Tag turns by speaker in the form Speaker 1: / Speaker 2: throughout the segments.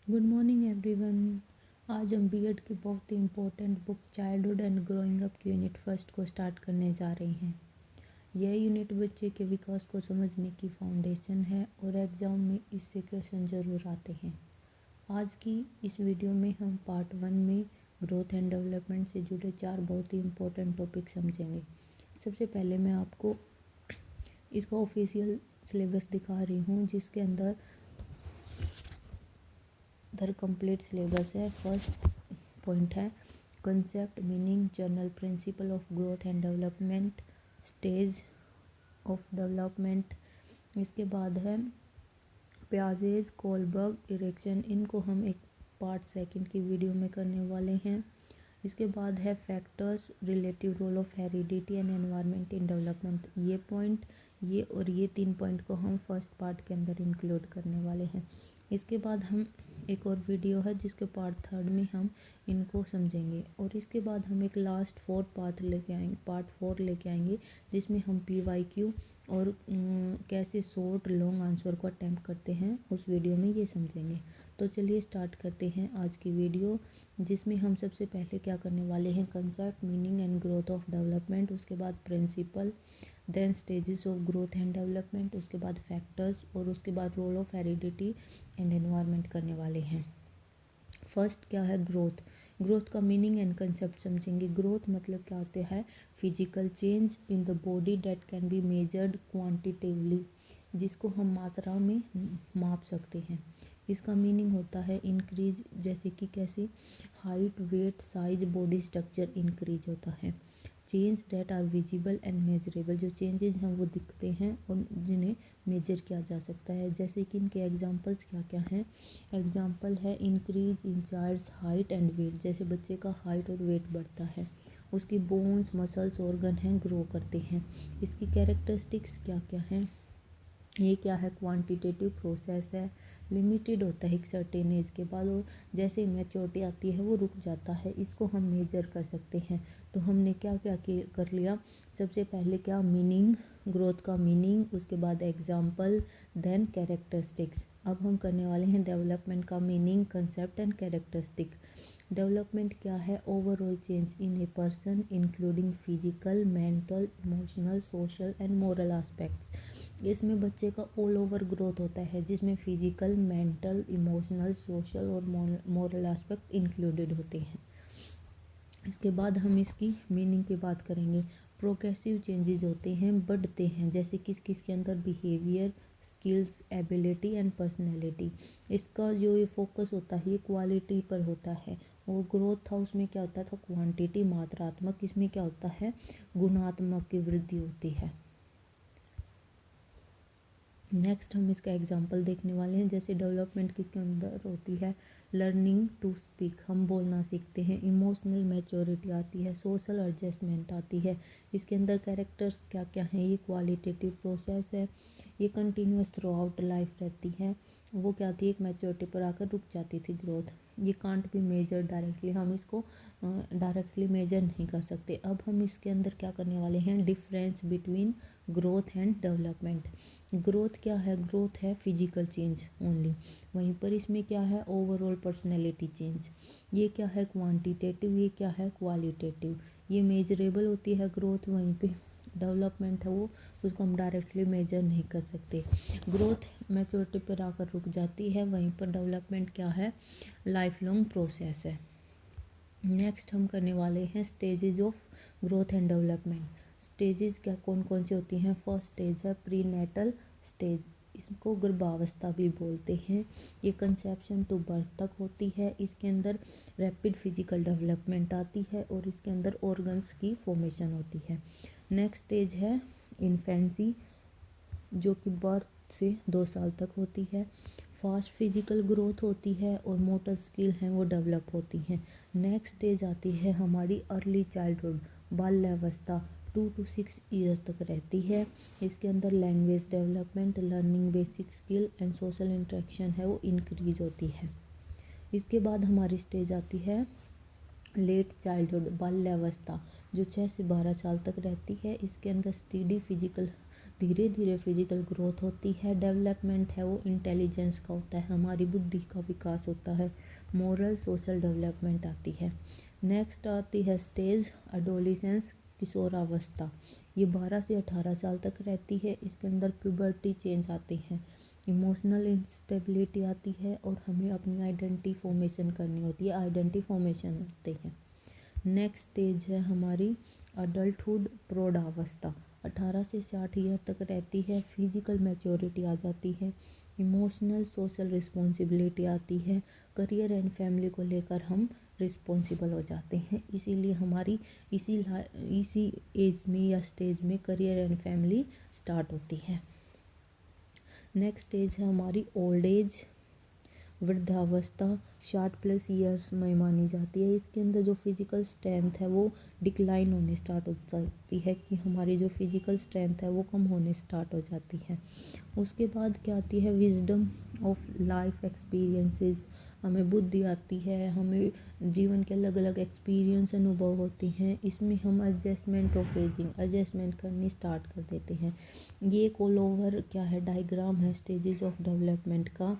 Speaker 1: Good morning everyone. आज हम B Ed की बहुत ही important book childhood and growing up की यूनिट फर्स्ट को स्टार्ट करने जा रहे हैं। यह यूनिट बच्चे के विकास को समझने की फाउंडेशन है और एग्ज़ाम में इससे क्वेश्चन ज़रूर आते हैं। आज की इस वीडियो में हम पार्ट 1 में ग्रोथ एंड डेवलपमेंट से जुड़े 4 बहुत ही इम्पोर्टेंट टॉपिक समझेंगे। सबसे पहले मैं आपको इसका ऑफिशियल सिलेबस दिखा रही हूँ, जिसके अंदर कंप्लीट सिलेबस है। फर्स्ट पॉइंट है concept, meaning, general principle of growth and development, stage of development. इसके बाद है पियाजेस, कोलबर्ग, इरेक्शन। इनको हम एक पार्ट सेकंड की वीडियो में करने वाले हैं। इसके बाद है factors, relative role of heredity and environment in development. ये 3 पॉइंट को हम फर्स्ट पार्ट के अंदर इंक्लूड करने वाले हैं। इसके बाद हम एक और वीडियो है जिसके पार्ट 3 में हम इनको समझेंगे, और इसके बाद हम एक लास्ट पार्ट फोर लेके आएंगे जिसमें हम PYQ और कैसे शॉर्ट लॉन्ग आंसर को अटैम्प्ट करते हैं उस वीडियो में ये समझेंगे। तो चलिए स्टार्ट करते हैं आज की वीडियो, जिसमें हम सबसे पहले क्या करने वाले हैं concept, meaning and growth of development, उसके बाद principle, then stages of growth and development, उसके बाद फैक्टर्स और उसके बाद role of heredity and environment करने वाले हैं। फर्स्ट क्या है ग्रोथ का मीनिंग एंड कंसेप्ट समझेंगे। ग्रोथ मतलब क्या होता है? Physical change in the body that can be measured quantitatively, जिसको हम मात्रा में माप सकते हैं। इसका मीनिंग होता है इंक्रीज, जैसे कि कैसे? Height, weight, size, body structure increase होता है। Change that are visible and measurable, जो चेंजेस हैं वो दिखते हैं और जिन्हें मेजर किया जा सकता है। जैसे कि इनके एग्जांपल्स क्या क्या हैं? एग्जांपल है increase in child's height and weight, जैसे बच्चे का हाइट और वेट बढ़ता है, उसकी बोन्स, मसल्स, ऑर्गन हैं ग्रो करते हैं। इसकी कैरेक्टरिस्टिक्स क्या क्या हैं? ये क्या है? क्वांटिटेटिव प्रोसेस है, लिमिटेड होता है एक सर्टेन एज के बाद, और जैसे मैच्योरिटी आती है वो रुक जाता है। इसको हम मेजर कर सकते हैं। तो हमने क्या क्या कर लिया? सबसे पहले क्या? मीनिंग, ग्रोथ का मीनिंग, उसके बाद एग्जाम्पल, देन कैरेक्टरिस्टिक्स। अब हम करने वाले हैं डेवलपमेंट का meaning, concept and characteristic. Development क्या है? Overall change in a person including physical, mental, emotional, social and moral aspects. इसमें बच्चे का ऑल ओवर ग्रोथ होता है, जिसमें फिजिकल, मेंटल, इमोशनल, सोशल और मोरल एस्पेक्ट इंक्लूडेड होते हैं। इसके बाद हम इसकी मीनिंग की बात करेंगे। प्रोग्रेसिव चेंजेस होते हैं, बढ़ते हैं, जैसे किस किस के अंदर? Behaviour, skills, ability and personality. इसका जो ये फोकस होता है ये क्वालिटी पर होता है, और ग्रोथ था उसमें क्या होता था? क्वांटिटी, मात्रात्मक। इसमें क्या होता है? गुणात्मक की वृद्धि होती है। नेक्स्ट हम इसका एग्जांपल देखने वाले हैं। जैसे डेवलपमेंट किसके अंदर होती है? लर्निंग टू स्पीक, हम बोलना सीखते हैं। इमोशनल मैच्योरिटी आती है, सोशल एडजस्टमेंट आती है। इसके अंदर कैरेक्टर्स क्या क्या हैं? ये क्वालिटेटिव प्रोसेस है, ये कंटिन्यूस थ्रू आउट लाइफ रहती है। वो क्या थी? एक मैच्योरिटी पर आकर रुक जाती थी ग्रोथ। ये कांट बी मेजर डायरेक्टली, हम इसको डायरेक्टली मेजर नहीं कर सकते। अब हम इसके अंदर क्या करने वाले हैं? Difference between growth and development. Growth क्या है? ग्रोथ है फिजिकल चेंज ओनली। वहीं पर इसमें क्या है? Overall personality change. ये क्या है? क्वांटिटेटिव। ये क्या है? क्वालिटेटिव। ये मेजरेबल होती है ग्रोथ। वहीं पे डेवलपमेंट है वो, उसको हम डायरेक्टली मेजर नहीं कर सकते। ग्रोथ मैच्योरिटी पर आकर रुक जाती है, वहीं पर डेवलपमेंट क्या है? लाइफ लॉन्ग प्रोसेस है। नेक्स्ट हम करने वाले हैं stages of growth and development. Stages क्या कौन कौन सी होती हैं? फर्स्ट स्टेज है प्रीनेटल स्टेज, इसको गर्भावस्था भी बोलते हैं। ये कंसेप्शन टू बर्थ तक होती है। इसके अंदर रैपिड फिजिकल डेवलपमेंट आती है और इसके अंदर ऑर्गन्स की फॉर्मेशन होती है। नेक्स्ट स्टेज है इन्फेंसी, जो कि बर्थ से 2 साल तक होती है। फास्ट फिजिकल ग्रोथ होती है और मोटर स्किल हैं वो डेवलप होती हैं। नेक्स्ट स्टेज आती है हमारी अर्ली चाइल्डहुड, बाल्यावस्था, 2 to 6 ईयर्स तक रहती है। इसके अंदर language development, learning basic skill and social interaction है वो इंक्रीज होती है। इसके बाद हमारी स्टेज आती है लेट चाइल्डहुड, बाल्यावस्था, जो 6 से 12 साल तक रहती है। इसके अंदर स्टडी फिजिकल धीरे धीरे फिजिकल ग्रोथ होती है। डेवलपमेंट है वो इंटेलिजेंस का होता है, हमारी बुद्धि का विकास होता है। मोरल सोशल डेवलपमेंट आती है। नेक्स्ट आती है स्टेज एडोलिसेंस, किशोरावस्था। ये 12 से 18 साल तक रहती है। इसके अंदर प्यूबर्टी चेंज आती हैं, इमोशनल इंस्टेबिलिटी आती है और हमें अपनी आइडेंटिटी फॉर्मेशन करनी होती है, आइडेंटिटी फॉर्मेशन होती है। नेक्स्ट स्टेज है हमारी अडल्टहुड, प्रौढ़ावस्था। 18 से 60 ईयर तक रहती है। फिजिकल मैच्योरिटी आ जाती है, इमोशनल सोशल रिस्पॉन्सिबिलिटी आती है, करियर एंड फैमिली को लेकर हम रिस्पॉन्सिबल हो जाते हैं। इसीलिए हमारी इसी एज में या स्टेज में करियर एंड फैमिली स्टार्ट होती है। नेक्स्ट स्टेज है हमारी ओल्ड एज, वृद्धावस्था। 60+ ईयर्स में मानी जाती है। इसके अंदर जो फिजिकल स्ट्रेंथ है वो डिक्लाइन होने स्टार्ट हो जाती है, कि हमारी जो फिजिकल स्ट्रेंथ है वो कम होने स्टार्ट हो जाती है। उसके बाद क्या आती है, विजडम ऑफ लाइफ एक्सपीरियंसेस। हमें बुद्धि आती है, हमें जीवन के अलग अलग एक्सपीरियंस अनुभव होती हैं। इसमें हम एडजस्टमेंट ऑफ एजिंग, एडजस्टमेंट करनी स्टार्ट कर देते हैं। ये एक ऑल ओवर क्या है, डायग्राम है स्टेजेस ऑफ डेवलपमेंट का।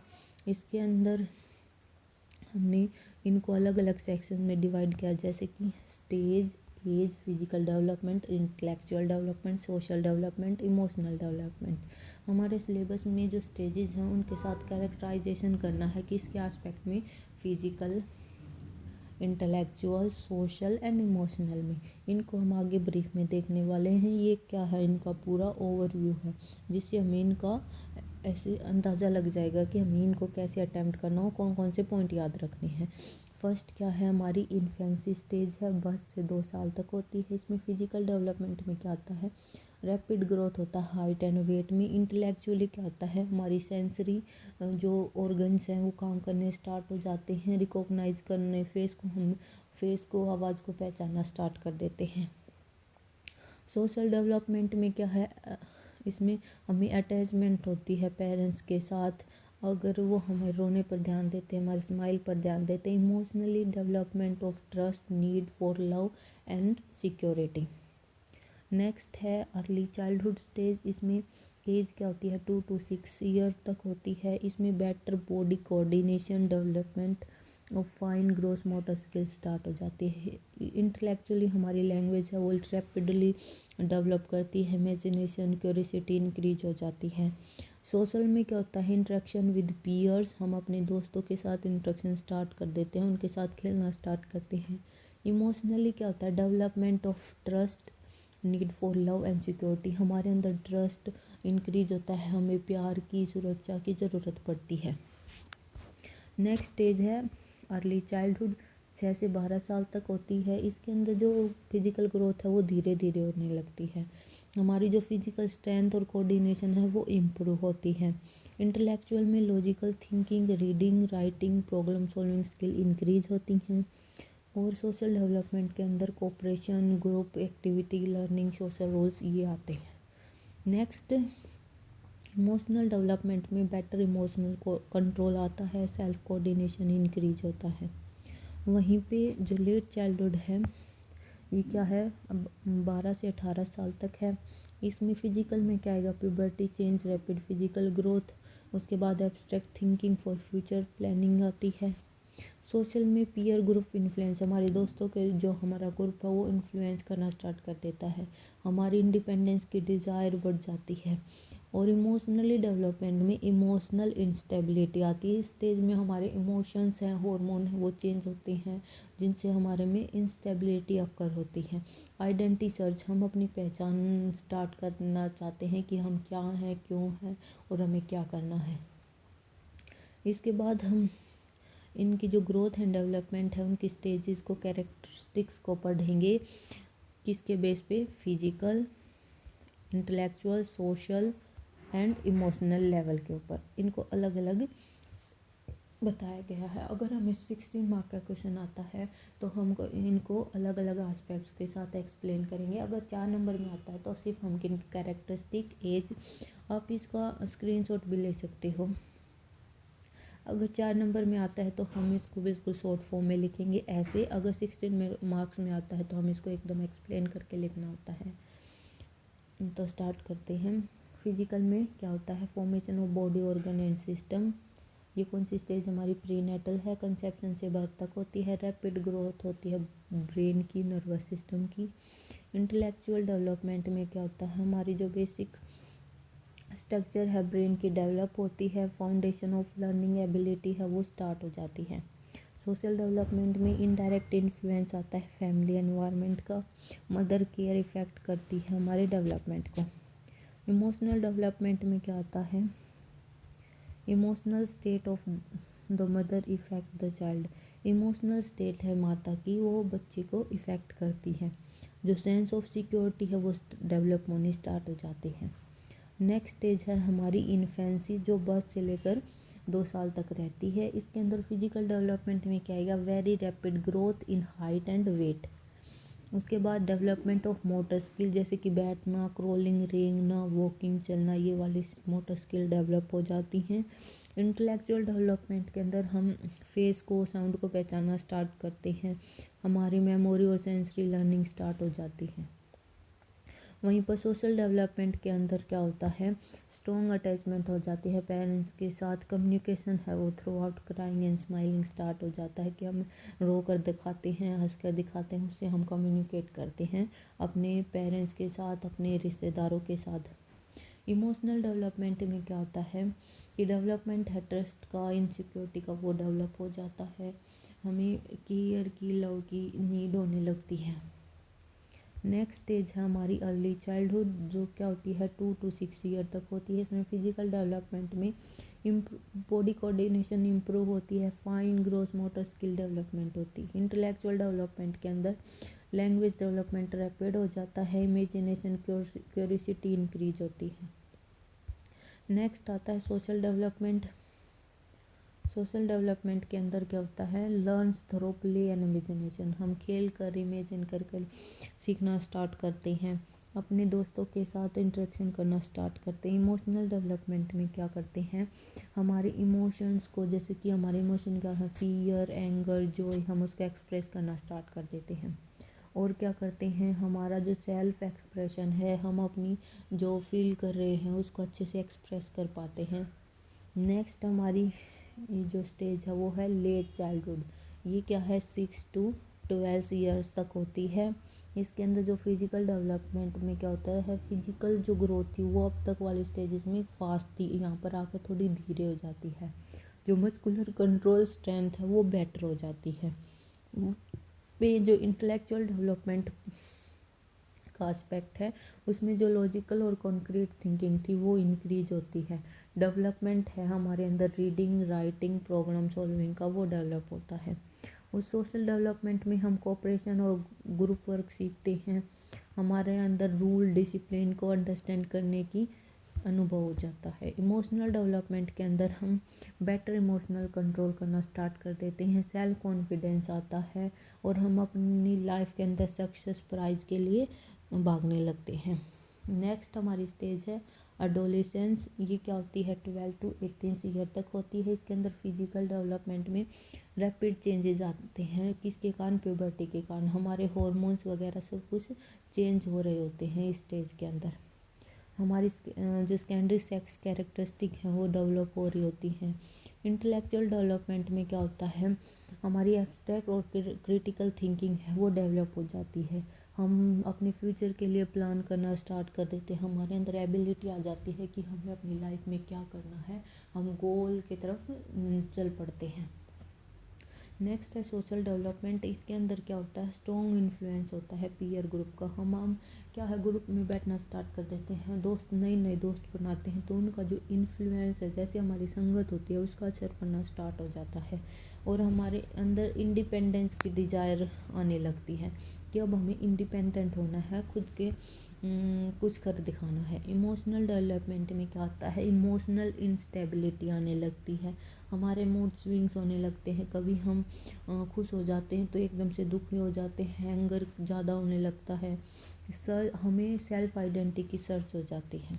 Speaker 1: इसके अंदर हमने इनको अलग अलग सेक्शन में डिवाइड किया, जैसे कि stage, age, physical development, intellectual development, social development, emotional development. हमारे सिलेबस में जो स्टेजेस हैं उनके साथ कैरेक्टराइजेशन करना है कि इसके एस्पेक्ट में, physical, intellectual, social and emotional में। इनको हम आगे ब्रीफ में देखने वाले हैं। ये क्या है, इनका पूरा ओवरव्यू है, जिससे हमें इनका ऐसे अंदाज़ा लग जाएगा कि हमें इनको कैसे अटैम्प्ट करना हो, कौन कौन से पॉइंट याद रखने हैं। फर्स्ट क्या है, हमारी इन्फेंसी स्टेज है, 1 से 2 साल तक होती है। इसमें फिजिकल डेवलपमेंट में क्या आता है, रैपिड ग्रोथ होता है हाइट एंड वेट में। इंटेलेक्चुअली क्या होता है, हमारी सेंसरी जो ऑर्गन्स हैं वो काम करने स्टार्ट हो जाते हैं, रिकॉग्नाइज करने, फेस को आवाज़ को पहचानना स्टार्ट कर देते हैं। सोशल डेवलपमेंट में क्या है, इसमें हमें अटैचमेंट होती है पेरेंट्स के साथ, अगर वो हमें रोने पर ध्यान देते हैं, हमारे स्माइल पर ध्यान देते हैं। Emotionally development of trust, need for love and security. Next है अर्ली चाइल्डहुड स्टेज। इसमें एज क्या होती है, 2 to 6 ईयर तक होती है। इसमें बेटर बॉडी कोऑर्डिनेशन, डेवलपमेंट और fine gross motor skills start हो जाती है। इंटेलेक्चुअली हमारी लैंग्वेज है वो रैपिडली डेवलप करती है, इमेजिनेशन, क्यूरियोसिटी इंक्रीज हो जाती है। सोशल में क्या होता है, इंटरेक्शन विद पीयर्स, हम अपने दोस्तों के साथ इंटरेक्शन स्टार्ट कर देते हैं, उनके साथ खेलना स्टार्ट करते हैं। इमोशनली क्या होता है, development of trust, need for love and security, हमारे अंदर ट्रस्ट इंक्रीज होता है, हमें प्यार की, सुरक्षा की ज़रूरत पड़ती है। नेक्स्ट स्टेज है अर्ली चाइल्डहुड, 6 से 12 साल तक होती है। इसके अंदर जो फिजिकल ग्रोथ है वो धीरे धीरे होने लगती है, हमारी जो फिजिकल स्ट्रेंथ और कोऑर्डिनेशन है वो इम्प्रूव होती है। इंटेलेक्चुअल में logical thinking, reading, writing, problem solving skill increase होती हैं। और सोशल डेवलपमेंट के अंदर cooperation, group activity, learning, social roles ये आते हैं। नेक्स्ट इमोशनल डेवलपमेंट में बेटर इमोशनल कंट्रोल आता है, सेल्फ कोऑर्डिनेशन इंक्रीज होता है। वहीं पे जो लेट चाइल्डहुड है ये क्या है, अब 12 से 18 साल तक है। इसमें फिजिकल में क्या आएगा, puberty change, rapid physical growth, उसके बाद abstract thinking for future planning आती है। सोशल में पीयर ग्रुप इन्फ्लुएंस, हमारे दोस्तों के जो हमारा ग्रुप है वो इन्फ्लुएंस करना स्टार्ट कर देता है, हमारी इंडिपेंडेंस की डिज़ायर बढ़ जाती है। और इमोशनली डेवलपमेंट में इमोशनल इंस्टेबिलिटी आती है। इस स्टेज में हमारे इमोशंस हैं, हार्मोन हैं वो चेंज होते हैं, जिनसे हमारे में इंस्टेबिलिटी अक्कर होती है। आइडेंटिटी सर्च, हम अपनी पहचान स्टार्ट करना चाहते हैं कि हम क्या हैं, क्यों हैं और हमें क्या करना है। इसके बाद हम इनकी जो ग्रोथ एंड डेवलपमेंट है उनकी स्टेजेस को, कैरेक्टरिस्टिक्स को पढ़ेंगे, किसके बेस पे, physical, intellectual, social and emotional level के ऊपर इनको अलग अलग बताया गया है। अगर हमें 16 मार्क का क्वेश्चन आता है तो हम इनको अलग अलग एस्पेक्ट्स के साथ एक्सप्लेन करेंगे। अगर 4 नंबर में आता है तो सिर्फ हम इनकी कैरेक्टरिस्टिक, एज, आप इसका स्क्रीनशॉट भी ले सकते हो। अगर 4 नंबर में आता है तो हम इसको बिल्कुल शॉर्ट फॉर्म में लिखेंगे ऐसे। अगर 16 मार्क्स में आता है तो हम इसको एकदम एक्सप्लेन करके लिखना होता है। तो स्टार्ट करते हैं। फिजिकल में क्या होता है, formation of body organ and system. ये कौन सी स्टेज हमारी, प्रीनेटल है, कंसेप्शन से बर्थ तक होती है। रैपिड ग्रोथ होती है ब्रेन की, नर्वस सिस्टम की। इंटेलेक्चुअल डेवलपमेंट में क्या होता है, हमारी जो बेसिक स्ट्रक्चर है ब्रेन की डेवलप होती है। फाउंडेशन ऑफ लर्निंग एबिलिटी है वो स्टार्ट हो जाती है। सोशल डेवलपमेंट में इनडायरेक्ट इन्फ्लुएंस आता है फैमिली एनवायरनमेंट का। मदर केयर इफ़ेक्ट करती है हमारे डेवलपमेंट को। इमोशनल डेवलपमेंट में क्या आता है, emotional state of the mother effect the child. Emotional state है माता की, वो बच्चे को इफ़ेक्ट करती है। जो सेंस ऑफ सिक्योरिटी है वो डेवलप होनी स्टार्ट हो जाती है। नेक्स्ट स्टेज है हमारी इन्फेंसी, जो बर्थ से लेकर 2 साल तक रहती है। इसके अंदर फिजिकल डेवलपमेंट में क्या आएगा, very rapid growth in height and weight. उसके बाद डेवलपमेंट ऑफ मोटर स्किल, जैसे कि बैठना, क्रॉलिंग, रेंगना, वॉकिंग, चलना, ये वाली मोटर स्किल डेवलप हो जाती हैं। इंटेलेक्चुअल डेवलपमेंट के अंदर हम फेस को, साउंड को पहचानना स्टार्ट करते हैं। हमारी मेमोरी और सेंसरी लर्निंग स्टार्ट हो जाती है। वहीं पर सोशल डेवलपमेंट के अंदर क्या होता है, स्ट्रॉन्ग अटैचमेंट हो जाती है पेरेंट्स के साथ। कम्युनिकेशन है वो through out crying and smiling start हो जाता है कि हम रो कर दिखाते हैं, हंस कर दिखाते हैं, उससे हम कम्युनिकेट करते हैं अपने पेरेंट्स के साथ, अपने रिश्तेदारों के साथ। इमोशनल डेवलपमेंट में क्या होता है कि डेवलपमेंट है ट्रस्ट का, इनसिक्योरिटी का, वो डेवलप हो जाता है। हमें केयर की, लव की नीड होने लगती है। नेक्स्ट स्टेज है हमारी अर्ली चाइल्डहुड, जो क्या होती है 2 to 6 ईयर तक होती है। इसमें फिजिकल डेवलपमेंट में बॉडी कोऑर्डिनेशन इम्प्रूव होती है, fine gross motor skill development होती है। इंटेलेक्चुअल डेवलपमेंट के अंदर लैंग्वेज डेवलपमेंट रैपिड हो जाता है, इमेजिनेशन, क्यूरियोसिटी इंक्रीज होती है। नेक्स्ट आता है सोशल डेवलपमेंट। सोशल डेवलपमेंट के अंदर क्या होता है, learns through play and imagination. हम खेल कर, इमेजिन कर सीखना स्टार्ट करते हैं, अपने दोस्तों के साथ इंटरेक्शन करना स्टार्ट करते हैं। इमोशनल डेवलपमेंट में क्या करते हैं, हमारे इमोशंस को, जैसे कि हमारे इमोशन क्या है, फियर, एंगर, जॉय, हम उसको एक्सप्रेस करना स्टार्ट कर देते हैं। और क्या करते हैं, हमारा जो सेल्फ एक्सप्रेशन है, हम अपनी जो फील कर रहे हैं उसको अच्छे से एक्सप्रेस कर पाते हैं। नेक्स्ट हमारी जो स्टेज है वो है लेट चाइल्डहुड। ये क्या है, 6 to 12 ईयर्स तक होती है। इसके अंदर जो फिजिकल डेवलपमेंट में क्या होता है, फिजिकल जो ग्रोथ थी वो अब तक वाली स्टेजेस में फास्ट थी, यहाँ पर आकर थोड़ी धीरे हो जाती है। जो मस्कुलर कंट्रोल स्ट्रेंथ है वो बेटर हो जाती है। पे जो इंटेलेक्चुअल डेवलपमेंट का एस्पेक्ट है उसमें जो लॉजिकल और कॉन्क्रीट थिंकिंग थी वो इंक्रीज होती है। डेवलपमेंट है हमारे अंदर रीडिंग, राइटिंग, प्रॉब्लम सॉल्विंग का, वो डेवलप होता है। उस सोशल डेवलपमेंट में हम कोऑपरेशन और ग्रुप वर्क सीखते हैं। हमारे अंदर रूल, डिसिप्लिन को अंडरस्टैंड करने की अनुभव हो जाता है। इमोशनल डेवलपमेंट के अंदर हम बेटर इमोशनल कंट्रोल करना स्टार्ट कर देते हैं, सेल्फ कॉन्फिडेंस आता है और हम अपनी लाइफ के अंदर सक्सेस प्राइज के लिए भागने लगते हैं। नेक्स्ट हमारी स्टेज है अडोलेसेंस। ये क्या होती है, 12 to 18 ईयर तक होती है। इसके अंदर फिजिकल डेवलपमेंट में रैपिड चेंजेस आते हैं, किसके कारण, प्यूबर्टी के कारण। हमारे हार्मोन्स वगैरह सब कुछ चेंज हो रहे होते हैं इस स्टेज के अंदर। हमारी जो सेकेंडरी सेक्स कैरेक्टरिस्टिक है वो डेवलप हो रही होती हैं। इंटेलेक्चुअल डेवलपमेंट में क्या होता है, हमारी एब्स्ट्रैक्ट और क्रिटिकल थिंकिंग है वो डेवलप हो जाती है। हम अपने फ्यूचर के लिए प्लान करना स्टार्ट कर देते हैं, हमारे अंदर एबिलिटी आ जाती है कि हमें अपनी लाइफ में क्या करना है, हम गोल की तरफ चल पड़ते हैं। नेक्स्ट है सोशल डेवलपमेंट। इसके अंदर क्या होता है, स्ट्रॉन्ग इन्फ्लुएंस होता है पीयर ग्रुप का। हम क्या है, ग्रुप में बैठना स्टार्ट कर देते हैं, दोस्त नए नए दोस्त बनाते हैं, तो उनका जो इन्फ्लुएंस है, जैसे हमारी संगत होती है उसका असर पड़ना स्टार्ट हो जाता है और हमारे अंदर इंडिपेंडेंस की डिज़ायर आने लगती है कि अब हमें इंडिपेंडेंट होना है, खुद के कुछ कर दिखाना है। इमोशनल डेवलपमेंट में क्या होता है, इमोशनल इंस्टेबिलिटी आने लगती है, हमारे मूड स्विंग्स होने लगते हैं। कभी हम खुश हो जाते हैं तो एकदम से दुखी हो जाते हैं, एंगर ज़्यादा होने लगता है, हमें सेल्फ आइडेंटिटी की सर्च हो जाती है।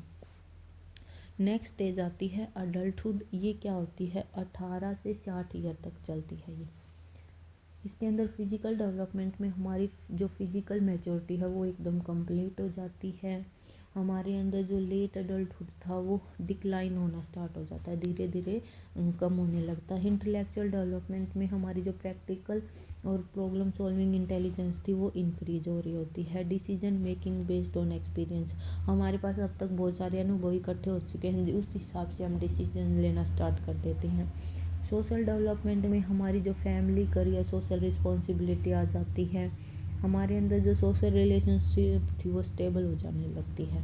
Speaker 1: नेक्स्ट स्टेज आती है अडल्टहुड। ये क्या होती है, 18 से 60 ईयर तक चलती है ये। इसके अंदर फिजिकल डेवलपमेंट में हमारी जो फिजिकल मैच्योरिटी है वो एकदम कंप्लीट हो जाती है। हमारे अंदर जो लेट एडल्टहुड था वो डिक्लाइन होना स्टार्ट हो जाता है, धीरे धीरे कम होने लगता है। इंटेलेक्चुअल डेवलपमेंट में हमारी जो प्रैक्टिकल और प्रॉब्लम सॉल्विंग इंटेलिजेंस थी वो इंक्रीज हो रही होती है। Decision making based on experience, हमारे पास अब तक बहुत सारे अनुभव इकट्ठे हो चुके हैं, उस हिसाब से हम डिसीजन लेना स्टार्ट कर देते हैं। सोशल डेवलपमेंट में हमारी जो फैमिली, करियर, सोशल रिस्पॉन्सिबिलिटी आ जाती है। हमारे अंदर जो सोशल रिलेशनशिप थी वो स्टेबल हो जाने लगती है।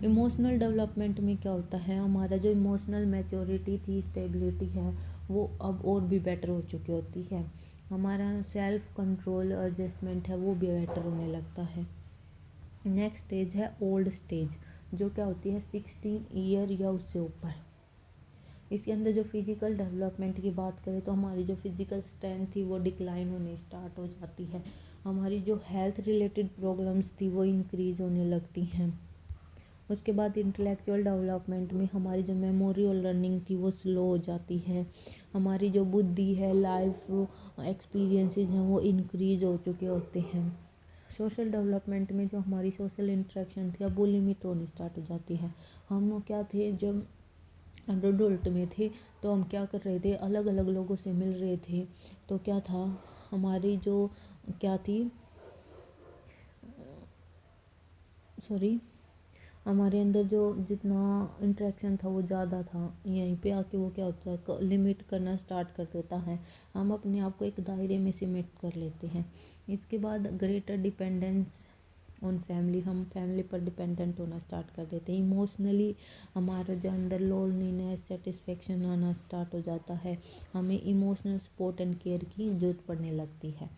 Speaker 1: इमोशनल डेवलपमेंट में क्या होता है, हमारा जो इमोशनल मैच्योरिटी थी, स्टेबिलिटी है, वो अब और भी बेटर हो चुकी होती है। हमारा सेल्फ कंट्रोल, एडजस्टमेंट है, वो भी बेटर होने लगता है। नेक्स्ट स्टेज है ओल्ड स्टेज, जो क्या होती है 16 ईयर या उससे ऊपर। इसके अंदर जो फिजिकल डेवलपमेंट की बात करें तो हमारी जो फिजिकल स्ट्रेंथ थी वो डिक्लाइन होने स्टार्ट हो जाती है। हमारी जो हेल्थ रिलेटेड प्रॉब्लम्स थी वो इंक्रीज होने लगती हैं। उसके बाद इंटेलेक्चुअल डेवलपमेंट में हमारी जो मेमोरी और लर्निंग थी वो स्लो हो जाती है। हमारी जो बुद्धि है, लाइफ एक्सपीरियंसेस हैं, वो इंक्रीज हो चुके होते हैं। सोशल डेवलपमेंट में जो हमारी सोशल इंटरेक्शन थी अब वो लिमिट होनी स्टार्ट हो जाती है। हम क्या थे, जब एडल्ट में थे तो हम क्या कर रहे थे, अलग अलग लोगों से मिल रहे थे, तो क्या था, हमारी जो क्या थी, सॉरी, हमारे अंदर जो जितना इंटरेक्शन था वो ज़्यादा था। यहीं पे आके वो क्या होता है, लिमिट करना स्टार्ट कर देता है। हम अपने आप को एक दायरे में सिमट कर लेते हैं। इसके बाद ग्रेटर डिपेंडेंस ऑन फैमिली, हम फैमिली पर डिपेंडेंट होना स्टार्ट कर देते हैं। इमोशनली हमारे जो अंदर लोनलीनेस, सेटिस्फेक्शन आना स्टार्ट हो जाता है। हमें इमोशनल सपोर्ट एंड केयर की जरूरत पड़ने लगती है।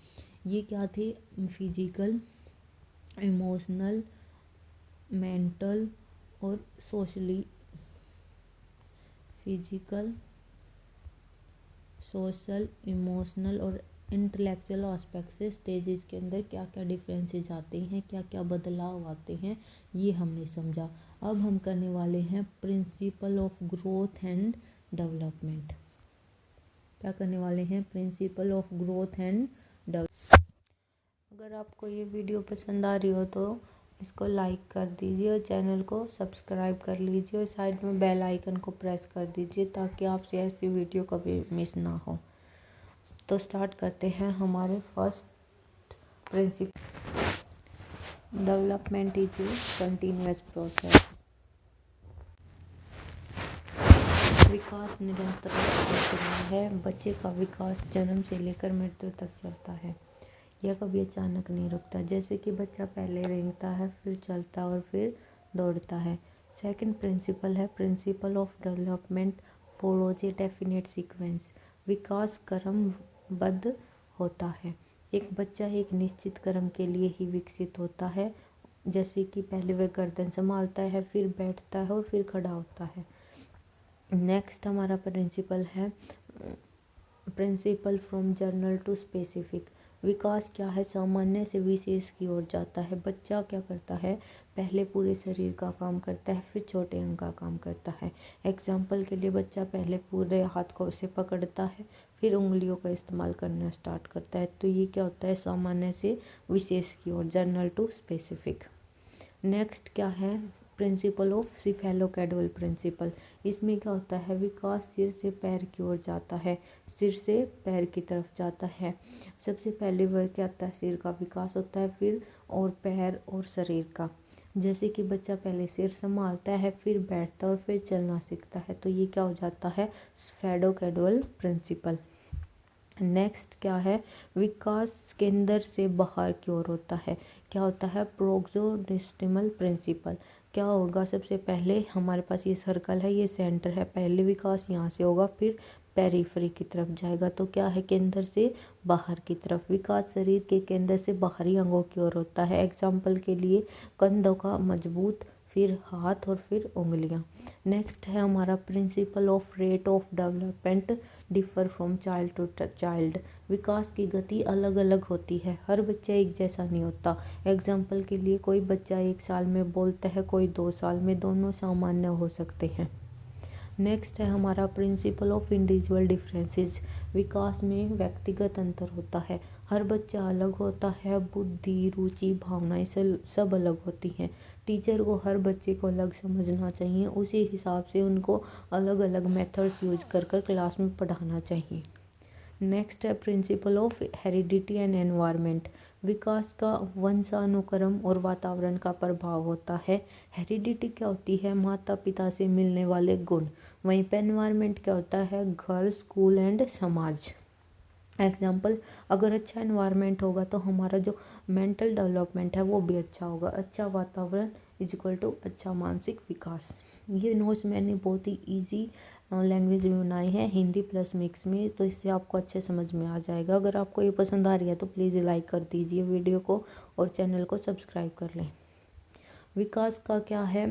Speaker 1: ये क्या थे, फिजिकल, इमोशनल, मेंटल और सोशली, फिजिकल, सोशल, इमोशनल और इंटेलेक्चुअल एस्पेक्ट से स्टेजेस के अंदर क्या क्या डिफरेंसेस आते हैं, क्या क्या बदलाव आते हैं, ये हमने समझा। अब हम करने वाले हैं principle of growth and development. क्या करने वाले हैं, principle of growth and development. अगर आपको ये वीडियो पसंद आ रही हो तो इसको लाइक कर दीजिए और चैनल को सब्सक्राइब कर लीजिए और साइड में बेल आइकन को प्रेस कर दीजिए ताकि आपसे ऐसी वीडियो कभी मिस ना हो। तो स्टार्ट करते हैं हमारे first principle. Development is a continuous process. विकास निरंतर प्रक्रिया है। बच्चे का विकास जन्म से लेकर मृत्यु तक चलता है, यह कभी अचानक नहीं रुकता। जैसे कि बच्चा पहले रेंगता है, फिर चलता और फिर दौड़ता है। सेकंड प्रिंसिपल है principle of development follows a definite sequence. विकास क्रमबद्ध होता है। एक बच्चा एक निश्चित क्रम के लिए ही विकसित होता है, जैसे कि पहले वह गर्दन संभालता है, फिर बैठता है और फिर खड़ा होता है। नेक्स्ट हमारा प्रिंसिपल है principle from general to specific. विकास क्या है, सामान्य से विशेष की ओर जाता है। बच्चा क्या करता है, पहले पूरे शरीर का काम करता है, फिर छोटे अंग का काम करता है। एग्जाम्पल के लिए बच्चा पहले पूरे हाथ को से पकड़ता है, फिर उंगलियों का इस्तेमाल करना स्टार्ट करता है। तो ये क्या होता है, सामान्य से विशेष की ओर, जनरल टू स्पेसिफिक। नेक्स्ट क्या है, प्रिंसिपल ऑफ सिफेलोकैडल प्रिंसिपल। इसमें क्या होता है, विकास सिर से पैर की ओर जाता है, सिर से पैर की तरफ जाता है। सबसे पहले वह क्या होता है, सिर का विकास होता है, फिर और पैर और शरीर का। जैसे कि बच्चा पहले सिर संभालता है, फिर बैठता है और फिर चलना सीखता है। तो ये क्या हो जाता है, सिफेलोकैडल प्रिंसिपल। नेक्स्ट क्या है, विकास केंद्र से बाहर की ओर होता है। क्या होता है, प्रोक्सोडेस्टिमल प्रिंसिपल। क्या होगा, सबसे पहले हमारे पास ये सर्कल है, ये सेंटर है, पहले विकास यहाँ से होगा, फिर पेरिफेरी की तरफ जाएगा। तो क्या है, केंद्र से बाहर की तरफ। विकास शरीर के केंद्र से बाहरी अंगों की ओर होता है। एग्जाम्पल के लिए कंधों का मजबूत, फिर हाथ और फिर उंगलियां। नेक्स्ट है हमारा principle of rate of development differ from child to child. विकास की गति अलग अलग होती है, हर बच्चा एक जैसा नहीं होता। एग्जाम्पल के लिए कोई बच्चा 1 साल में बोलता है, कोई 2 साल में, दोनों सामान्य हो सकते हैं। नेक्स्ट है हमारा प्रिंसिपल ऑफ इंडिविजुअल डिफरेंसेस। विकास में व्यक्तिगत अंतर होता है, हर बच्चा अलग होता है, बुद्धि, रुचि, भावनाएं सब अलग होती हैं। टीचर को हर बच्चे को अलग समझना चाहिए, उसी हिसाब से उनको अलग अलग मेथड्स यूज कर कर क्लास में पढ़ाना चाहिए। नेक्स्ट है principle of heredity and environment. विकास का वंशानुक्रम और वातावरण का प्रभाव होता है। हेरिडिटी क्या होती है? माता पिता से मिलने वाले गुण। वहीं पे एनवायरनमेंट क्या होता है? घर, स्कूल एंड समाज। एग्जाम्पल, अगर अच्छा एनवायरनमेंट होगा तो हमारा जो मेंटल डेवलपमेंट है वो भी अच्छा होगा। अच्छा वातावरण इज इक्वल टू अच्छा मानसिक विकास। ये नोट्स मैंने बहुत ही ईजी लैंग्वेज में बनाई है, हिंदी प्लस मिक्स में, तो इससे आपको अच्छे समझ में आ जाएगा। अगर आपको ये पसंद आ रही है तो प्लीज़ लाइक कर दीजिए वीडियो को और चैनल को सब्सक्राइब कर लें। विकास का क्या है?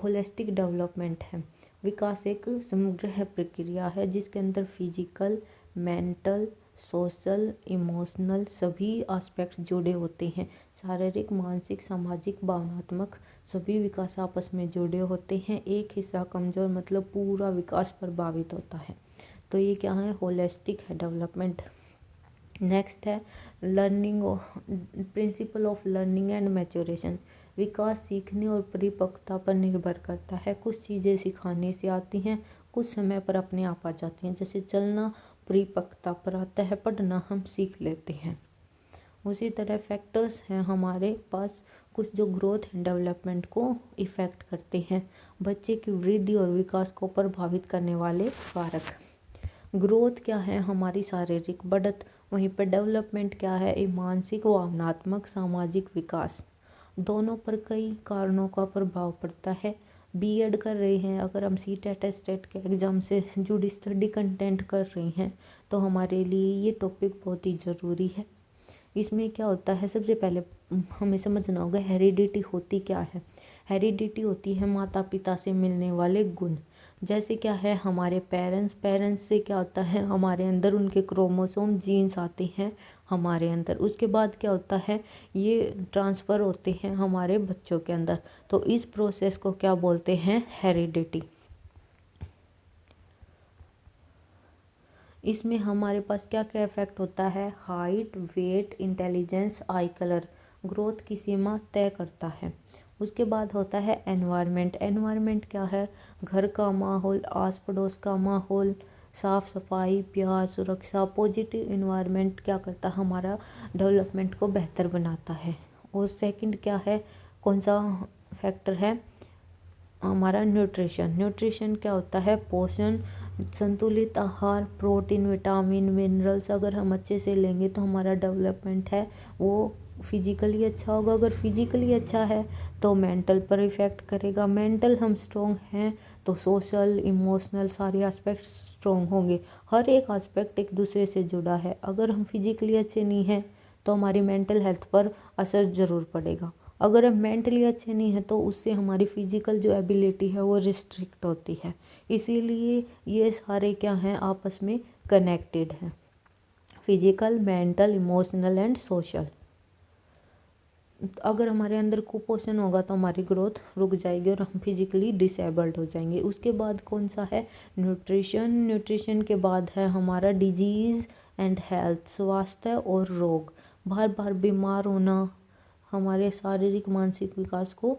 Speaker 1: होलिस्टिक डेवलपमेंट है। विकास एक समग्र प्रक्रिया है जिसके अंदर फिजिकल, मेंटल, सोशल, इमोशनल सभी एस्पेक्ट्स जुड़े होते हैं। शारीरिक, मानसिक, सामाजिक, भावनात्मक सभी विकास आपस में जुड़े होते हैं। एक हिस्सा कमजोर मतलब पूरा विकास प्रभावित होता है। तो ये क्या है? होलिस्टिक है डेवलपमेंट। नेक्स्ट है learning, principle of learning and maturation. विकास सीखने और परिपक्वता पर निर्भर करता है। कुछ चीज़ें सिखाने से आती हैं, कुछ समय पर अपने आप आ जाती हैं। जैसे चलना परिपक्वता पर आता है, पढ़ना हम सीख लेते हैं। उसी तरह फैक्टर्स हैं हमारे पास कुछ जो ग्रोथ एंड डेवलपमेंट को इफ़ेक्ट करते हैं। बच्चे की वृद्धि और विकास को प्रभावित करने वाले कारक। ग्रोथ क्या है? हमारी शारीरिक बढ़त। वहीं पर डेवलपमेंट क्या है? ये मानसिक, भावनात्मक, सामाजिक विकास। दोनों पर कई कारणों का प्रभाव पड़ता है। बीएड कर रहे हैं, अगर हम सीटेट स्टेट के एग्ज़ाम से जुड़ी स्टडी कंटेंट कर रहे हैं तो हमारे लिए ये टॉपिक बहुत ही ज़रूरी है। इसमें क्या होता है? सबसे पहले हमें समझना होगा हेरिडिटी होती क्या है। हेरिडिटी होती है माता पिता से मिलने वाले गुण। जैसे क्या है? हमारे पेरेंट्स से क्या होता है? हमारे अंदर उनके क्रोमोसोम जीन्स आते हैं हमारे अंदर। उसके बाद क्या होता है? ये ट्रांसफ़र होते हैं हमारे बच्चों के अंदर। तो इस प्रोसेस को क्या बोलते हैं? हेरिडिटी। इसमें हमारे पास क्या क्या इफेक्ट होता है? Height, weight, intelligence, eye colour. ग्रोथ की सीमा तय करता है। उसके बाद होता है एनवायरनमेंट। एनवायरनमेंट क्या है? घर का माहौल, आस पड़ोस का माहौल, साफ सफाई, प्यार, सुरक्षा। पॉजिटिव इन्वायरमेंट क्या करता है? हमारा डेवलपमेंट को बेहतर बनाता है। और सेकंड क्या है? कौन सा फैक्टर है? हमारा न्यूट्रिशन। न्यूट्रिशन क्या होता है? पोषण, संतुलित आहार, प्रोटीन, विटामिन, मिनरल्स अगर हम अच्छे से लेंगे तो हमारा डेवलपमेंट है वो फिजिकली अच्छा होगा। अगर फिजिकली अच्छा है तो मेंटल पर इफ़ेक्ट करेगा। मेंटल हम स्ट्रॉन्ग हैं तो सोशल, इमोशनल सारे एस्पेक्ट्स स्ट्रॉन्ग होंगे। हर एक एस्पेक्ट एक दूसरे से जुड़ा है। अगर हम फिजिकली अच्छे नहीं हैं तो हमारी मेंटल हेल्थ पर असर ज़रूर पड़ेगा। अगर हम मेंटली अच्छे नहीं हैं तो उससे हमारी फिजिकल जो एबिलिटी है वो रिस्ट्रिक्ट होती है। इसीलिए ये सारे क्या हैं? आपस में कनेक्टेड हैं। Physical, mental, emotional and social. अगर हमारे अंदर कुपोषण होगा तो हमारी ग्रोथ रुक जाएगी और हम फिजिकली डिसेबल्ड हो जाएंगे। उसके बाद कौन सा है? न्यूट्रिशन। न्यूट्रिशन के बाद है हमारा डिजीज़ एंड हेल्थ, स्वास्थ्य और रोग। बार बार बीमार होना हमारे शारीरिक मानसिक विकास को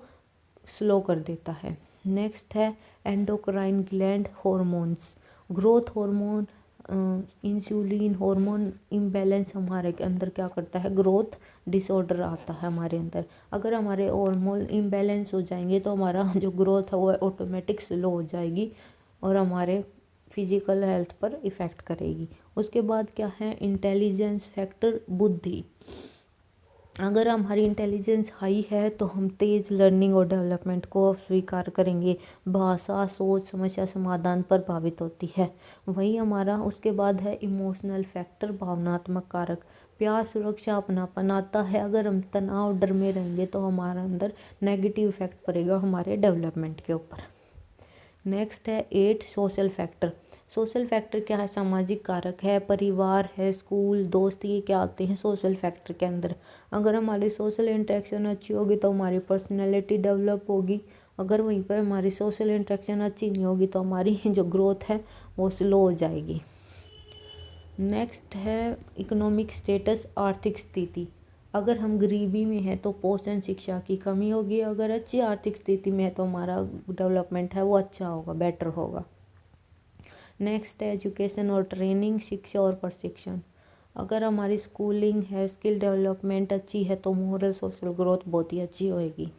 Speaker 1: स्लो कर देता है। नेक्स्ट है endocrine gland hormones. Growth hormone, insulin hormone imbalance हमारे के अंदर क्या करता है? ग्रोथ डिसऑर्डर आता है हमारे अंदर। अगर हमारे हार्मोन इम्बैलेंस हो जाएंगे तो हमारा जो ग्रोथ है वो ऑटोमेटिक स्लो हो जाएगी और हमारे फिजिकल हेल्थ पर इफ़ेक्ट करेगी। उसके बाद क्या है? इंटेलिजेंस फैक्टर, बुद्धि। अगर हमारी इंटेलिजेंस हाई है तो हम तेज़ लर्निंग और डेवलपमेंट को स्वीकार करेंगे। भाषा, सोच, समस्या समाधान प्रभावित होती है। वही हमारा उसके बाद है इमोशनल फैक्टर, भावनात्मक कारक। प्यार, सुरक्षा, अपनापन आता है। अगर हम तनाव, डर में रहेंगे तो हमारे अंदर नेगेटिव इफेक्ट पड़ेगा हमारे डेवलपमेंट के ऊपर। नेक्स्ट है 8 सोशल फैक्टर। सोशल फैक्टर क्या है? सामाजिक कारक है। परिवार है, स्कूल, दोस्त, ये क्या आते हैं सोशल फैक्टर के अंदर। अगर हमारी सोशल इंटरेक्शन अच्छी होगी तो हमारी पर्सनैलिटी डेवलप होगी। अगर वहीं पर हमारी सोशल इंटरेक्शन अच्छी नहीं होगी तो हमारी जो ग्रोथ है वो स्लो हो जाएगी। नेक्स्ट है इकोनॉमिक स्टेटस, आर्थिक स्थिति। अगर हम गरीबी में हैं तो पोषण शिक्षा की कमी होगी, अगर अच्छी आर्थिक स्थिति में है तो हमारा डेवलपमेंट है वो अच्छा होगा, बेटर होगा। नेक्स्ट है एजुकेशन और ट्रेनिंग, शिक्षा और प्रशिक्षण। अगर हमारी स्कूलिंग है, स्किल डेवलपमेंट अच्छी है तो मोरल सोशल ग्रोथ बहुत ही अच्छी होएगी।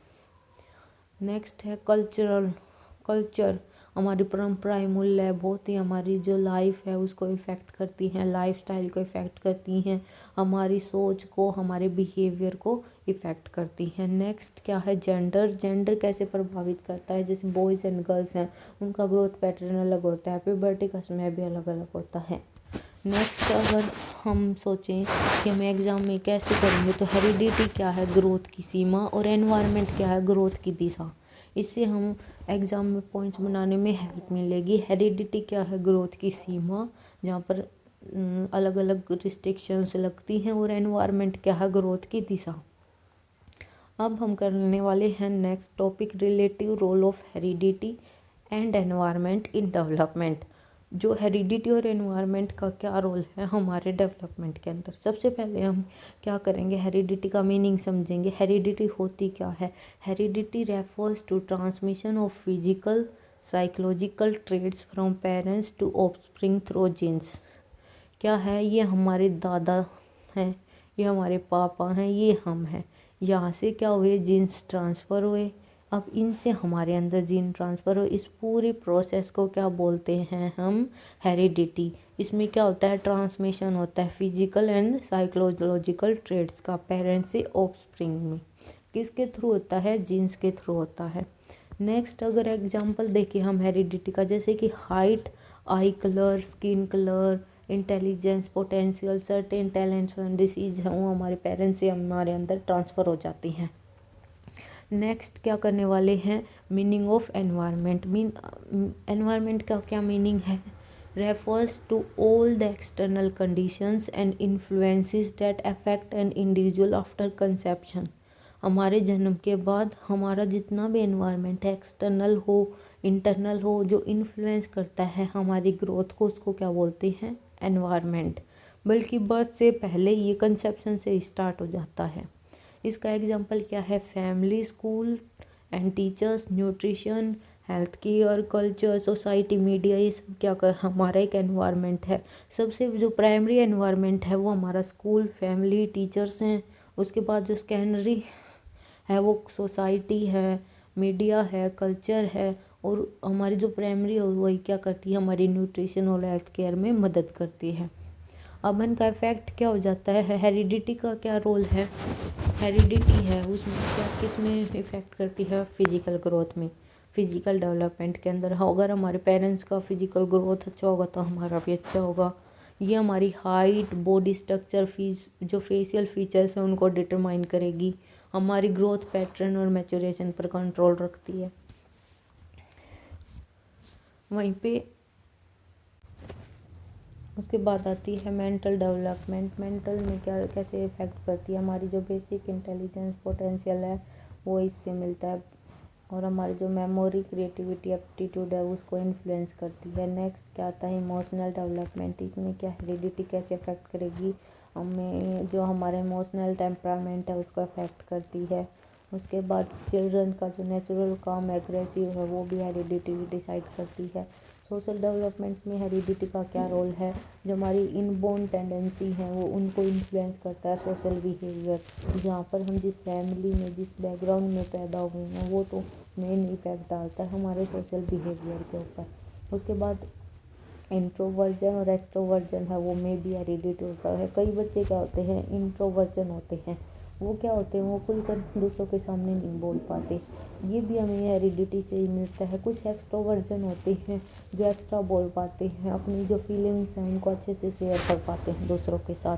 Speaker 1: नेक्स्ट है कल्चर, हमारी परंपराएं, मूल्य बहुत ही हमारी जो लाइफ है उसको इफ़ेक्ट करती हैं, लाइफस्टाइल को इफ़ेक्ट करती हैं, हमारी सोच को, हमारे बिहेवियर को इफ़ेक्ट करती हैं। नेक्स्ट क्या है जेंडर कैसे प्रभावित करता है। जैसे बॉयज़ एंड गर्ल्स हैं उनका ग्रोथ पैटर्न अलग होता है, प्यूबर्टी का समय भी अलग अलग होता है। नेक्स्ट अगर हम सोचें कि हम एग्ज़ाम में कैसे करेंगे तो हेरिडिटी क्या है, ग्रोथ की सीमा, और एनवायरनमेंट क्या है, ग्रोथ की दिशा। इससे हम एग्ज़ाम में पॉइंट्स बनाने में हेल्प मिलेगी। हेरिडिटी क्या है, ग्रोथ की सीमा, जहाँ पर अलग अलग रिस्ट्रिक्शंस लगती हैं, और एनवायरनमेंट क्या है, ग्रोथ की दिशा। अब हम करने वाले हैं next topic, relative role of heredity and environment in development. जो हेरिडिटी और एनवायरनमेंट का क्या रोल है हमारे डेवलपमेंट के अंदर। सबसे पहले हम क्या करेंगे, हेरिडिटी का मीनिंग समझेंगे। हेरिडिटी होती क्या है। Heredity refers to transmission of physical psychological traits from parents to offspring through genes. क्या है, ये हमारे दादा हैं, ये हमारे पापा हैं, ये हम हैं, यहाँ से क्या हुए, जीन्स ट्रांसफ़र हुए, अब इनसे हमारे अंदर जीन ट्रांसफ़र हो। इस पूरी प्रोसेस को क्या बोलते हैं हम, हेरिडिटी। इसमें क्या होता है, ट्रांसमिशन होता है फिजिकल एंड साइकोलॉजिकल ट्रेड्स का पेरेंट्स से ऑफस्प्रिंग में। किसके थ्रू होता है, जीन्स के थ्रू होता है। नेक्स्ट अगर एग्जांपल देखें हम हेरिडिटी का, जैसे कि height, I colour, skin colour, intelligence, potential, certain talents and disease हैं वो हमारे पेरेंट्स से हमारे अंदर ट्रांसफ़र हो जाती हैं। नेक्स्ट क्या करने वाले हैं, मीनिंग ऑफ एनवायरनमेंट। एनवायरनमेंट का क्या मीनिंग है, refers to all the external conditions and influences that affect an individual after conception. हमारे जन्म के बाद हमारा जितना भी एनवायरनमेंट है, एक्सटर्नल हो इंटरनल हो, जो इन्फ्लुएंस करता है हमारी ग्रोथ को, उसको क्या बोलते हैं, एनवायरनमेंट। बल्कि बर्थ से पहले ये कंसेप्शन से स्टार्ट हो जाता है। इसका एग्जांपल क्या है, family, school and teachers, nutrition, health care, culture, society, media, ये सब क्या कर हमारा एक एनवायरनमेंट है। सबसे जो प्राइमरी एनवायरनमेंट है वो हमारा स्कूल, फैमिली, टीचर्स हैं। उसके बाद जो सेकेंडरी है वो सोसाइटी है, मीडिया है, कल्चर है, और हमारी जो प्राइमरी है वही क्या करती है, हमारी न्यूट्रिशन और हेल्थ केयर में मदद करती है। अब इनका इफेक्ट क्या हो जाता है, हेरिडिटी का क्या रोल है, हेरिडिटी है उसमें क्या किस में इफ़ेक्ट करती है, फिजिकल ग्रोथ में, फिजिकल डेवलपमेंट के अंदर। अगर हमारे पेरेंट्स का फिजिकल ग्रोथ अच्छा होगा तो हमारा भी अच्छा होगा। ये हमारी हाइट, बॉडी स्ट्रक्चर, जो फेशियल फीचर्स हैं उनको डिटरमाइन करेगी, हमारी ग्रोथ पैटर्न और मैच्योरेशन पर कंट्रोल रखती है। वहीं पे उसके बाद आती है मेंटल डेवलपमेंट। मेंटल में क्या कैसे इफ़ेक्ट करती है, हमारी जो बेसिक इंटेलिजेंस पोटेंशियल है वो इससे मिलता है, और हमारी जो मेमोरी, क्रिएटिविटी, एप्टीट्यूड है उसको इन्फ्लुएंस करती है। नेक्स्ट क्या आता है, इमोशनल डेवलपमेंट। इसमें क्या हेरिडिटी कैसे अफेक्ट करेगी, हमें जो हमारा इमोशनल टेम्परामेंट है उसको अफेक्ट करती है। उसके बाद चिल्ड्रन का जो नेचुरल काम एग्रेसिव है वो भी हेरिडिटी डिसाइड करती है। सोशल डेवलपमेंट्स में हेरिडिटी का क्या रोल है, जो हमारी इनबोर्न टेंडेंसी है वो उनको इन्फ्लुएंस करता है सोशल बिहेवियर। जहाँ पर हम जिस फैमिली में, जिस बैकग्राउंड में पैदा हुए हैं वो तो मेन इफेक्ट डालता है हमारे सोशल बिहेवियर के ऊपर। उसके बाद इंट्रोवर्जन और एक्सट्रोवर्जन है वो में भी हेरिडिटी होता है। कई बच्चे क्या होते हैं, इंट्रोवर्जन होते हैं, वो क्या होते हैं, वो खुलकर दूसरों के सामने नहीं बोल पाते, ये भी हमें हेरिडिटी से ही मिलता है। कुछ एक्सट्रोवर्जन होते हैं जो एक्स्ट्रा बोल पाते हैं, अपनी जो फीलिंग्स हैं उनको अच्छे से शेयर कर पाते हैं दूसरों के साथ।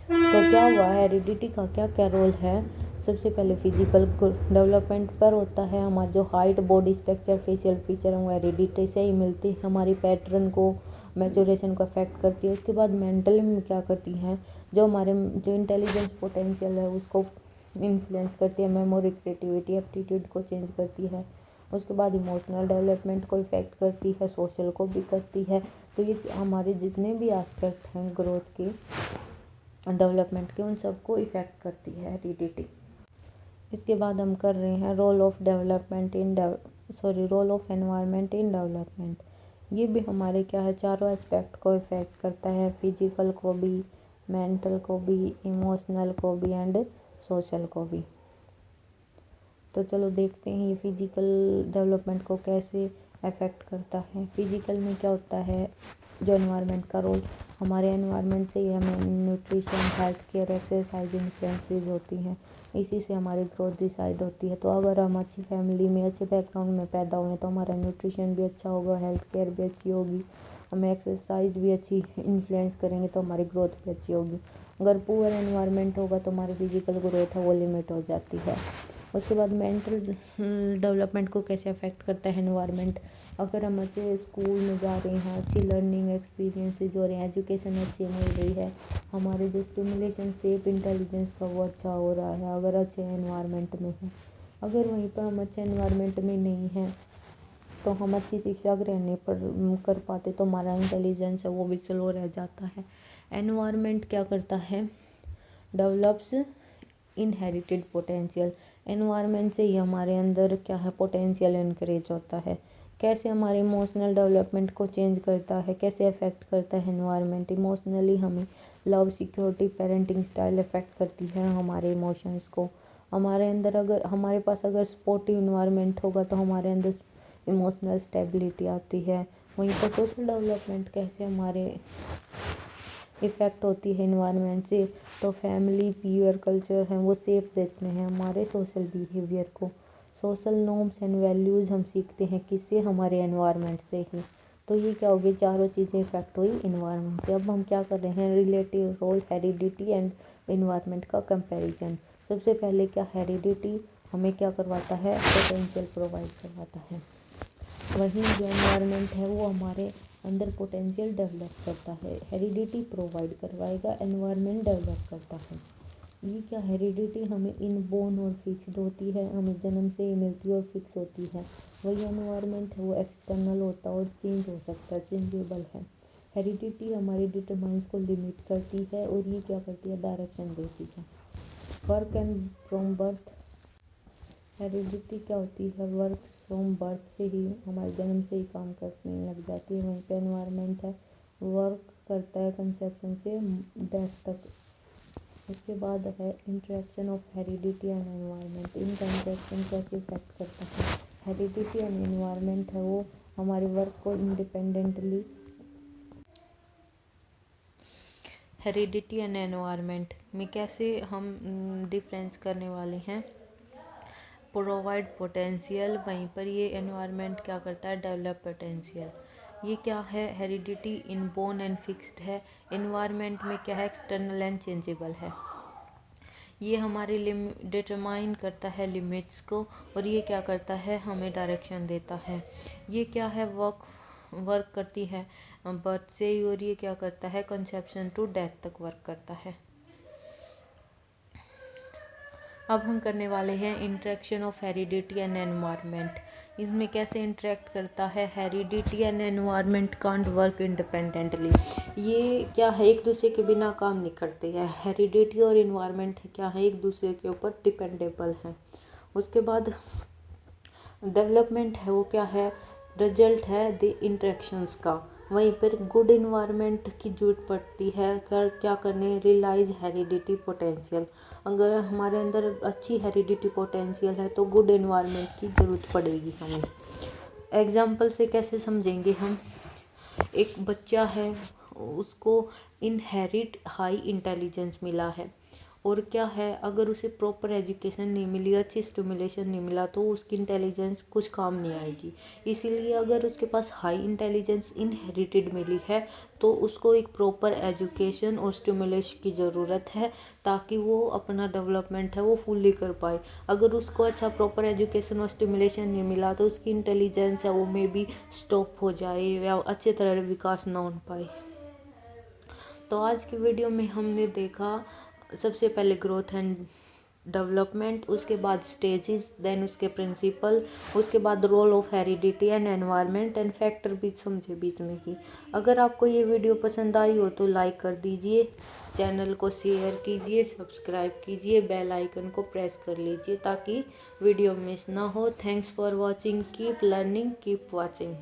Speaker 1: तो क्या हुआ, हेरिडिटी का क्या क्या रोल है, सबसे पहले फिजिकल डेवलपमेंट पर होता है। हमारा जो height, body structure, facial feature है वो हेरिडिटी से ही मिलती है, हमारी पैटर्न को, मैच्योरेशन को अफेक्ट करती है। उसके बाद मेंटल में क्या करती हैं, जो हमारे जो इंटेलिजेंस पोटेंशियल है उसको इन्फ्लुएंस करती है, मेमोरी, क्रिएटिविटी, एप्टीट्यूड को चेंज करती है। उसके बाद इमोशनल डेवलपमेंट को इफ़ेक्ट करती है, सोशल को भी करती है। तो ये हमारे जितने भी एस्पेक्ट हैं ग्रोथ के, डेवलपमेंट के, उन सबको इफ़ेक्ट करती है हेरिडिटी। इसके बाद हम कर रहे हैं role of environment in development. ये भी हमारे क्या है, चारों एस्पेक्ट को इफ़ेक्ट करता है, फिजिकल को भी, मेंटल को भी, इमोशनल को भी एंड सोशल को भी। तो चलो देखते हैं ये फिजिकल डेवलपमेंट को कैसे अफेक्ट करता है। फिजिकल में क्या होता है, जो एनवायरनमेंट का रोल, हमारे एनवायरनमेंट से ही हमें nutrition, health care, exercise influences होती हैं, इसी से हमारी ग्रोथ डिसाइड होती है। तो अगर हम अच्छी फैमिली में, अच्छे बैकग्राउंड में पैदा हुए तो हमारा न्यूट्रिशन भी अच्छा होगा, हेल्थ केयर भी अच्छी होगी, हमें एक्सरसाइज भी अच्छी इन्फ्लुएंस करेंगे तो हमारी ग्रोथ भी अच्छी होगी। अगर पुअर एनवायरनमेंट होगा तो हमारी फिजिकल ग्रोथ है वो लिमिट हो जाती है। उसके बाद मेंटल डेवलपमेंट को कैसे अफेक्ट करता है एनवायरनमेंट। अगर हम अच्छे स्कूल में जा रहे हैं, अच्छी लर्निंग एक्सपीरियंसेस हो रहे हैं, एजुकेशन अच्छी मिल रही है, हमारे जो स्टिमुलेशन शेप इंटेलिजेंस का वो अच्छा हो रहा है, अगर अच्छे एनवायरनमेंट में है। अगर वहीं पर हम अच्छे एनवायरनमेंट में नहीं हैं तो हम अच्छी शिक्षा ग्रहण नहीं कर पाते, तो हमारा इंटेलिजेंस है वो भी स्लो रह जाता है। एनवायरनमेंट क्या करता है, डेवलप्स इनहेरिटेड पोटेंशियल। एनवायरनमेंट से ही हमारे अंदर क्या है, पोटेंशियल इनक्रीज होता है। कैसे हमारे इमोशनल डेवलपमेंट को चेंज करता है, कैसे अफेक्ट करता है एनवायरनमेंट। इमोशनली हमें love, security, parenting style affect करती है हमारे इमोशंस को। हमारे अंदर अगर हमारे पास अगर सपोर्टिव इन्वायरमेंट होगा तो हमारे अंदर इमोशनल स्टेबिलिटी आती है। वहीं पर सोशल डेवलपमेंट कैसे हमारे इफ़ेक्ट होती है इन्वायरमेंट से, तो फैमिली, पीयर, कल्चर हैं वो शेप देते हैं हमारे सोशल बिहेवियर को। सोशल नॉर्म्स एंड वैल्यूज़ हम सीखते हैं किससे, हमारे एनवायरनमेंट से ही। तो ये क्या होगी, चारों चीज़ें इफेक्ट हुई इन्वायरमेंट से। अब हम क्या कर रहे हैं, relative role, heredity and environment का कंपैरिजन। सबसे पहले क्या, हेरिडिटी हमें क्या करवाता है, पोटेंशियल प्रोवाइड करवाता है। वहीं जो एनवायरनमेंट है वो हमारे अंदर पोटेंशियल डेवलप करता है। हेरिडिटी प्रोवाइड करवाएगा, एनवायरनमेंट डेवलप करता है। ये क्या, हेरिडिटी हमें इनबोर्न और फिक्स्ड होती है, हमें जन्म से ही मिलती है और फिक्स होती है। वही एनवायरनमेंट है वो एक्सटर्नल होता है और चेंज हो सकता है, चेंजेबल है। हेरिडिटी हमारी डिटरमाइंस को लिमिट करती है और ये क्या करती है, डायरेक्शन देती है। Work and from birth, heredity क्या होती है, वर्क फ्रॉम बर्थ से ही, हमारे जन्म से ही काम करने लग जाती है। वहीं पे एनवायरनमेंट है, वर्क करता है कंसेप्शन से डेथ तक। उसके बाद है interaction of heredity and environment. In interaction कैसे इफेक्ट करता है, हेरिडिटी एंड एनवायरनमेंट है वो हमारे वर्क को इंडिपेंडेंटली, हेरिडिटी एंड एनवायरनमेंट में कैसे हम डिफरेंस करने वाले हैं। प्रोवाइड पोटेंशियल, वहीं पर ये एनवायरनमेंट क्या करता है, डेवलप पोटेंशियल। ये क्या है, हेरिडिटी इनबोर्न एंड फिक्स्ड है, एनवायरनमेंट में क्या है, एक्सटर्नल एंड चेंजेबल है। ये हमारे डिटरमाइन करता है लिमिट्स को, और ये क्या करता है, हमें डायरेक्शन देता है। ये क्या है, वर्क करती है बर्थ से ही, और ये क्या करता है, कंसेप्शन टू डेथ तक वर्क करता है। अब हम करने वाले हैं interaction of heredity and environment. इसमें कैसे इंटरेक्ट करता है, heredity and environment can't work independently. ये क्या है, एक दूसरे के बिना काम नहीं करते हैं। हेरिडिटी और एनवायरनमेंट क्या है, एक दूसरे के ऊपर डिपेंडेबल हैं। उसके बाद डेवलपमेंट है वो क्या है, रिजल्ट है द इंटरेक्शंस का। वहीं पर गुड इन्वायरमेंट की जरूरत पड़ती है क्या करने, रियलाइज हेरिडिटी पोटेंशियल। अगर हमारे अंदर अच्छी हेरिडिटी पोटेंशियल है तो गुड इन्वायरमेंट की ज़रूरत पड़ेगी हमें। एग्जाम्पल से कैसे समझेंगे हम, एक बच्चा है उसको इनहेरिट हाई इंटेलिजेंस मिला है, और क्या है, अगर उसे प्रॉपर एजुकेशन नहीं मिली, अच्छी स्टिमुलेशन नहीं मिला तो उसकी इंटेलिजेंस कुछ काम नहीं आएगी। इसीलिए अगर उसके पास हाई इंटेलिजेंस इनहेरिटेड मिली है तो उसको एक प्रॉपर एजुकेशन और स्टिमुलेशन की ज़रूरत है, ताकि वो अपना डेवलपमेंट है वो फुल्ली कर पाए। अगर उसको अच्छा प्रॉपर एजुकेशन और स्टिमुलेशन नहीं मिला तो उसकी इंटेलिजेंस है वो मे बी स्टॉप हो जाए या अच्छे तरह विकास ना हो पाए। तो आज की वीडियो में हमने देखा सबसे पहले ग्रोथ एंड डेवलपमेंट, उसके बाद स्टेजेस, देन उसके प्रिंसिपल, उसके बाद role of heredity and environment and factor भी समझे बीच में ही। अगर आपको ये वीडियो पसंद आई हो तो लाइक कर दीजिए, चैनल को शेयर कीजिए, सब्सक्राइब कीजिए, बेल आइकन को प्रेस कर लीजिए ताकि वीडियो मिस ना हो। Thanks for watching, keep learning, keep watching.